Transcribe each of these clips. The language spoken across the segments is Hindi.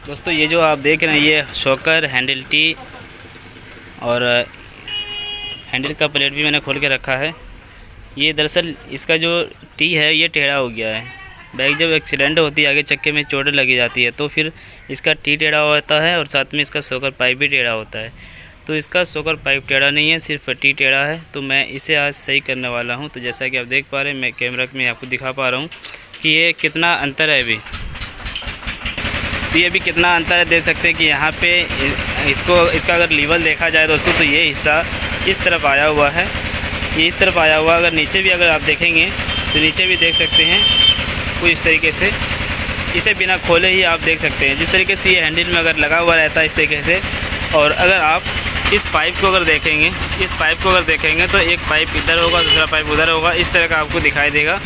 दोस्तों ये जो आप देख रहे हैं ये शॉकर हैंडल टी और हैंडल का प्लेट भी मैंने खोल के रखा है। ये दरअसल इसका जो टी है ये टेढ़ा हो गया है। बाइक जब एक्सीडेंट होती है, आगे चक्के में चोट लगी जाती है, तो फिर इसका टी टेढ़ा होता है और साथ में इसका शॉकर पाइप भी टेढ़ा होता है। तो इसका शॉकर पाइप टेढ़ा नहीं है, सिर्फ टी टेढ़ा है। तो मैं इसे आज सही करने वाला हूँ। तो जैसा कि आप देख पा रहे हैं, मैं कैमरा में आपको दिखा पा रहा हूँ कि ये कितना अंतर है अभी। तो ये भी कितना अंतर है, देख सकते हैं कि यहाँ पे इसका अगर लीवर देखा जाए दोस्तों, तो ये हिस्सा इस तरफ आया हुआ है, ये इस तरफ आया हुआ। अगर नीचे भी अगर आप देखेंगे तो नीचे भी देख सकते हैं कुछ इस तरीके से। इसे बिना खोले ही आप देख सकते हैं जिस तरीके से ये हैंडल में अगर लगा हुआ रहता है इस तरीके से। और अगर आप इस पाइप को अगर देखेंगे तो एक पाइप इधर होगा, दूसरा पाइप उधर होगा, इस तरह का आपको दिखाई देगा।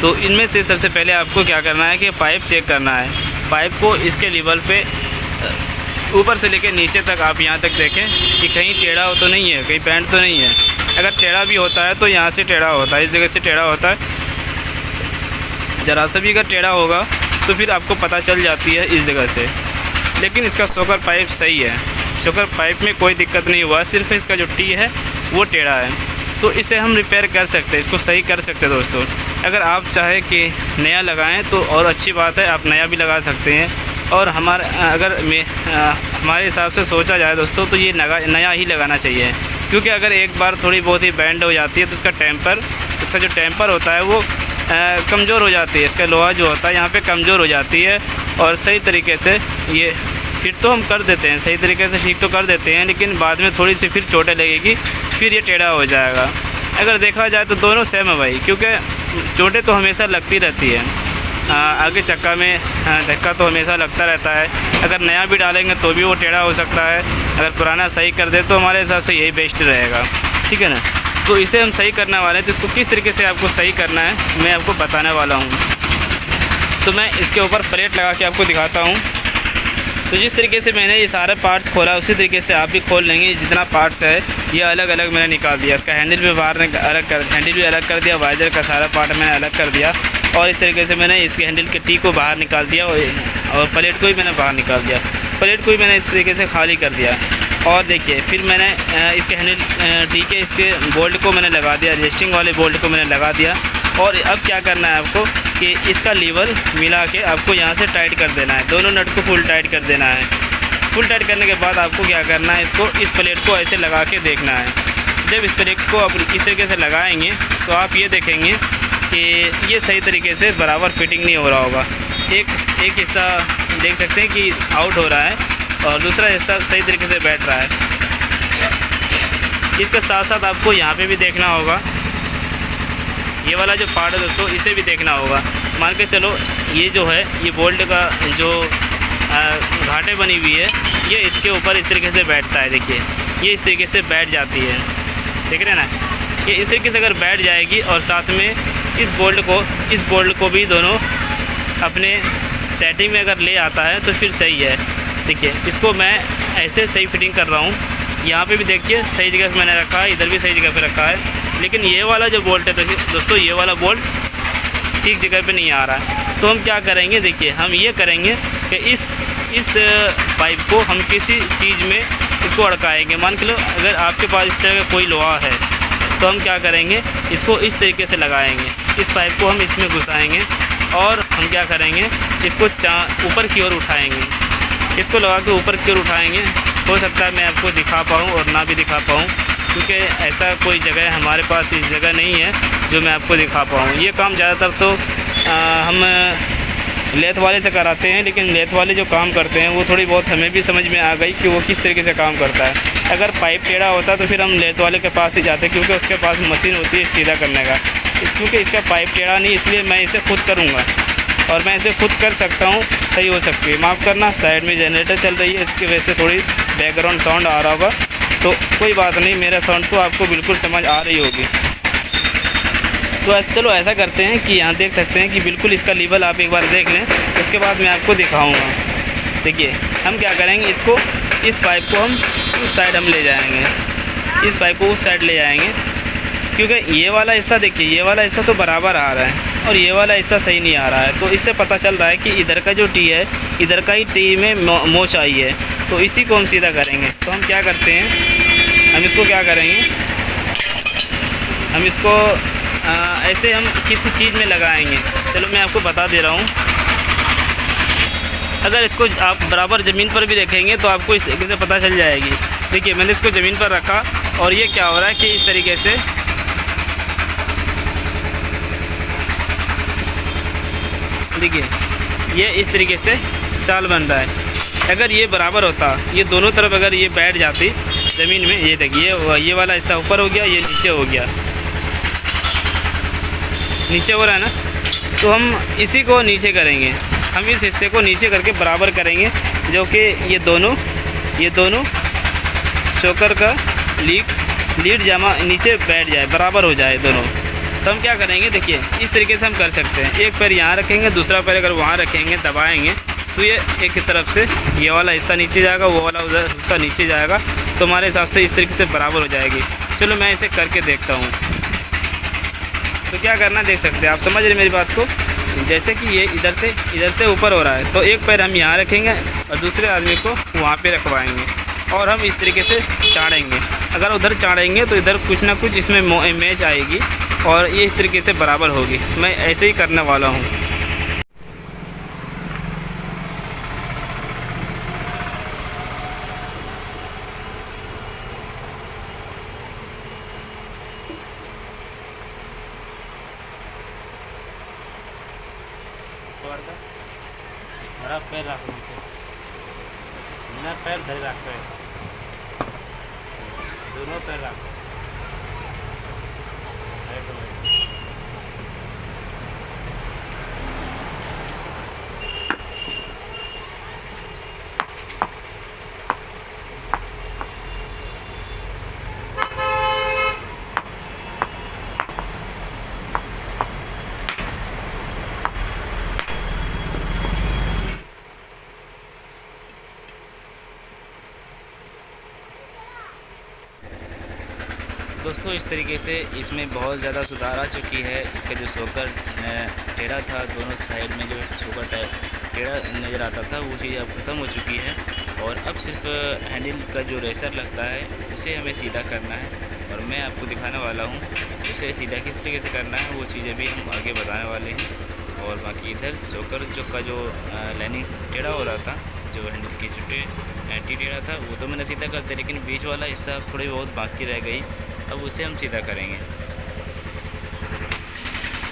तो इनमें से सबसे पहले आपको क्या करना है कि पाइप चेक करना है। पाइप को इसके लेवल पे ऊपर से लेकर नीचे तक आप यहाँ तक देखें कि कहीं टेढ़ा हो तो नहीं है, कहीं बैंड तो नहीं है। अगर टेढ़ा भी होता है तो यहाँ से टेढ़ा होता है, इस जगह से टेढ़ा होता है। ज़रा सा भी अगर टेढ़ा होगा तो फिर आपको पता चल जाती है इस जगह से। लेकिन इसका शॉकर पाइप सही है, शॉकर पाइप में कोई दिक्कत नहीं हुआ, सिर्फ इसका जो टी है वो टेढ़ा है। तो इसे हम रिपेयर कर सकते हैं, इसको सही कर सकते हैं दोस्तों। अगर आप चाहें कि नया लगाएं तो और अच्छी बात है, आप नया भी लगा सकते हैं। और हमारे हिसाब से सोचा जाए दोस्तों तो ये नया ही लगाना चाहिए। क्योंकि अगर एक बार थोड़ी बहुत ही बैंड हो जाती है तो इसका जो टेम्पर होता है वो कमज़ोर हो जाती है। इसका लोहा जो होता है यहाँ पे कमज़ोर हो जाती है। और सही तरीके से ये फिट तो हम कर देते हैं, सही तरीके से ठीक तो कर देते हैं, लेकिन बाद में थोड़ी सी फिर चोटें लगेगी, फिर ये टेढ़ा हो जाएगा। अगर देखा जाए तो दोनों सेम है भाई, क्योंकि चोटें तो हमेशा लगती रहती है। आगे चक्का में धक्का तो हमेशा लगता रहता है। अगर नया भी डालेंगे तो भी वो टेढ़ा हो सकता है। अगर पुराना सही कर दे तो हमारे हिसाब से यही बेस्ट रहेगा, ठीक है ना। तो इसे हम सही करने वाले हैं, तो इसको किस तरीके से आपको सही करना है मैं आपको बताने वाला हूँ। तो मैं इसके ऊपर प्लेट लगा के आपको दिखाता हूँ। तो जिस तरीके से मैंने ये सारे पार्ट्स खोला उसी तरीके से आप भी खोल लेंगे। जितना पार्ट्स है ये अलग अलग मैंने निकाल दिया। इसका हैंडल भी हैंडल भी अलग कर दिया, वाइजर का सारा पार्ट मैंने अलग कर दिया। और इस तरीके से मैंने इसके हैंडल के टी को बाहर निकाल दिया और प्लेट को भी मैंने बाहर निकाल दिया। प्लेट को भी मैंने इस तरीके से खाली कर दिया। और देखिए फिर मैंने इसके हैंडल टी के इसके बोल्ट को मैंने लगा दिया, रजिस्टिंग वाले बोल्ट को मैंने लगा दिया। और अब क्या करना है आपको कि इसका लीवर मिला के आपको यहाँ से टाइट कर देना है, दोनों नट को फुल टाइट कर देना है। फुल टाइट करने के बाद आपको क्या करना है, इस प्लेट को ऐसे लगा के देखना है। जब इस प्लेट को आप इस तरीके से लगाएंगे तो आप ये देखेंगे कि ये सही तरीके से बराबर फिटिंग नहीं हो रहा होगा। एक हिस्सा देख सकते हैं कि आउट हो रहा है और दूसरा हिस्सा सही तरीके से बैठ रहा है। इसके साथ साथ आपको यहाँ पे भी देखना होगा, ये वाला जो पार्ट है दोस्तों इसे भी देखना होगा। मान के चलो ये जो है ये बोल्ट का जो घाटे बनी हुई है ये इसके ऊपर इस तरीके से बैठता है। देखिए ये इस तरीके से बैठ जाती है, देख रहे हैं ना। ये इस तरीके से अगर बैठ जाएगी और साथ में इस बोल्ट को भी दोनों अपने सेटिंग में अगर ले आता है तो फिर सही है। देखिए इसको मैं ऐसे सही फिटिंग कर रहा हूँ। यहाँ पे भी देखिए सही जगह पे मैंने रखा है, इधर भी सही जगह पे रखा है। लेकिन ये वाला जो बोल्ट है दोस्तों ये वाला बोल्ट ठीक जगह पे नहीं आ रहा है। तो हम क्या करेंगे, देखिए हम ये करेंगे कि इस पाइप को हम किसी चीज़ में इसको अड़काएंगे। मान के लो अगर आपके पास इस तरह का कोई लोहा है तो हम क्या करेंगे, इसको इस तरीके से लगाएंगे, इस पाइप को हम इसमें घुसाएंगे और हम क्या करेंगे, इसको ऊपर की ओर उठाएंगे। इसको लगा के ऊपर की ओर उठाएंगे। हो सकता है मैं आपको दिखा पाऊँ और ना भी दिखा पाऊँ, क्योंकि ऐसा कोई जगह हमारे पास इस जगह नहीं है जो मैं आपको दिखा पाऊँ। ये काम ज़्यादातर तो हम लेथ वाले से कराते हैं, लेकिन लेथ वाले जो काम करते हैं वो थोड़ी बहुत हमें भी समझ में आ गई कि वो किस तरीके से काम करता है। अगर पाइप टेढ़ा होता तो फिर हम लेथ वाले के पास ही जाते, क्योंकि उसके पास मशीन होती है सीधा करने का। क्योंकि इसका पाइप टेढ़ा नहीं, इसलिए मैं इसे खुद करूँगा और मैं इसे खुद कर सकता हूँ, सही हो सकती है। माफ़ करना, साइड में जनरेटर चल रही है, इसकी वजह से थोड़ी बैकग्राउंड साउंड आ रहा होगा, तो कोई बात नहीं, मेरा साउंड तो आपको बिल्कुल समझ आ रही होगी। तो चलो ऐसा करते हैं कि यहाँ देख सकते हैं कि बिल्कुल इसका लेवल आप एक बार देख लें, उसके बाद मैं आपको दिखाऊंगा। देखिए हम क्या करेंगे, इस पाइप को हम उस साइड हम ले जाएंगे, इस पाइप को उस साइड ले जाएंगे, क्योंकि ये वाला हिस्सा देखिए, ये वाला हिस्सा तो बराबर आ रहा है और ये वाला हिस्सा सही नहीं आ रहा है। तो इससे पता चल रहा है कि इधर का जो टी है, इधर का ही टी में मोच आई है। तो इसी को हम सीधा करेंगे। तो हम क्या करते हैं, हम इसको क्या करेंगे, हम इसको ऐसे हम किसी चीज़ में लगाएंगे। चलो मैं आपको बता दे रहा हूँ। अगर इसको आप बराबर ज़मीन पर भी रखेंगे तो आपको इस तरीके से पता चल जाएगी। देखिए मैंने इसको ज़मीन पर रखा और ये क्या हो रहा है कि इस तरीके से देखिए ये इस तरीके से चाल बन रहा है। अगर ये बराबर होता, ये दोनों तरफ अगर ये बैठ जाती ज़मीन में, ये देखिए ये वाला हिस्सा ऊपर हो गया, ये नीचे हो गया, नीचे हो रहा है ना। तो हम इसी को नीचे करेंगे, हम इस हिस्से को नीचे करके बराबर करेंगे, जो कि ये दोनों चोकर का लीड जामा नीचे बैठ जाए, बराबर हो जाए दोनों। तो हम क्या करेंगे, देखिए इस तरीके से हम कर सकते हैं। एक पैर यहाँ रखेंगे, दूसरा पैर अगर वहाँ रखेंगे, दबाएंगे तो ये एक तरफ से ये वाला हिस्सा नीचे जाएगा, वो वाला उधर हिस्सा नीचे जाएगा। तो हमारे हिसाब से इस तरीके से बराबर हो जाएगी। चलो मैं इसे करके देखता हूँ। तो क्या करना देख सकते हैं आप, समझ रहे मेरी बात को। जैसे कि ये इधर से ऊपर हो रहा है, तो एक पैर हम यहाँ रखेंगे और दूसरे आदमी को वहाँ पे रखवाएंगे और हम इस तरीके से चाड़ेंगे। अगर उधर चाड़ेंगे तो इधर कुछ ना कुछ इसमें मैच आएगी और ये इस तरीके से बराबर होगी। मैं ऐसे ही करने वाला हूँ। पैर रख मेरा पैर धर रख, दोनों पैर रख। दोस्तों इस तरीके से इसमें बहुत ज़्यादा सुधार आ चुकी है। इसका जो शोकर टेढ़ा था, दोनों साइड में जो शोकर टेढ़ा नज़र आता था, वो चीज़ अब ख़त्म हो चुकी है। और अब सिर्फ हैंडल का जो रेसर लगता है उसे हमें सीधा करना है और मैं आपको दिखाने वाला हूँ उसे सीधा किस तरीके से करना है। वो चीज़ें भी हम आगे बताने वाले हैं। और बाकी इधर शोकर का जो लाइनिंग टेढ़ा हो रहा था, जो हैंडल की जो टेढ़ा था, वो तो मैंने सीधा कर दिया, लेकिन बीच वाला हिस्सा थोड़ी बहुत बाकी रह गई। अब उसे हम सीधा करेंगे।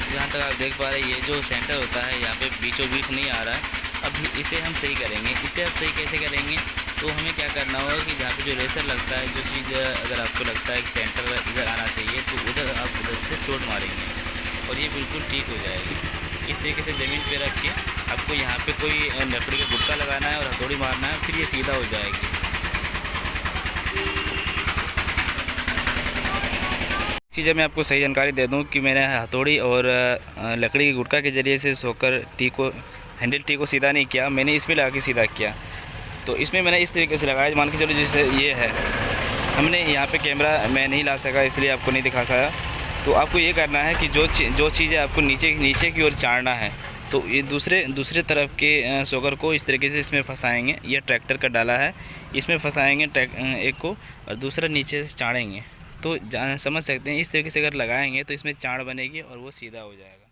जहाँ तक आप देख पा रहे हैं, ये जो सेंटर होता है यहाँ पे बीचों बीच नहीं आ रहा है। अब इसे हम सही करेंगे। इसे अब सही कैसे करेंगे, तो हमें क्या करना होगा कि जहाँ पे जो रेसर लगता है, जो चीज़ अगर आपको लगता है कि सेंटर इधर आना चाहिए, तो उधर आप उधर से चोट मारेंगे और ये बिल्कुल ठीक हो जाएगी। इस तरीके से ज़मीन पे रख के आपको यहाँ पे कोई लकड़ी का गुटका लगाना है और हथौड़ी मारना है, फिर ये सीधा हो जाएगी। चीज़ें मैं आपको सही जानकारी दे दूं कि मैंने हथौड़ी और लकड़ी की गुटका के ज़रिए से शोकर हैंडल टी को सीधा नहीं किया, मैंने इसमें लगा के सीधा किया। तो इसमें मैंने इस तरीके से लगाया, मान के चलो जैसे ये है, हमने यहाँ पे कैमरा मैं नहीं ला सका इसलिए आपको नहीं दिखा सका। तो आपको ये करना है कि जो चीज़ें आपको नीचे की ओर चाड़ना है, तो ये दूसरे तरफ के शोकर को इस तरीके से इसमें फंसाएंगे। यह ट्रैक्टर का डाला है, इसमें फंसाएंगे एक को और दूसरा नीचे से चाड़ेंगे। तो समझ सकते हैं, इस तरीके से अगर लगाएंगे तो इसमें चाड़ बनेगी और वो सीधा हो जाएगा।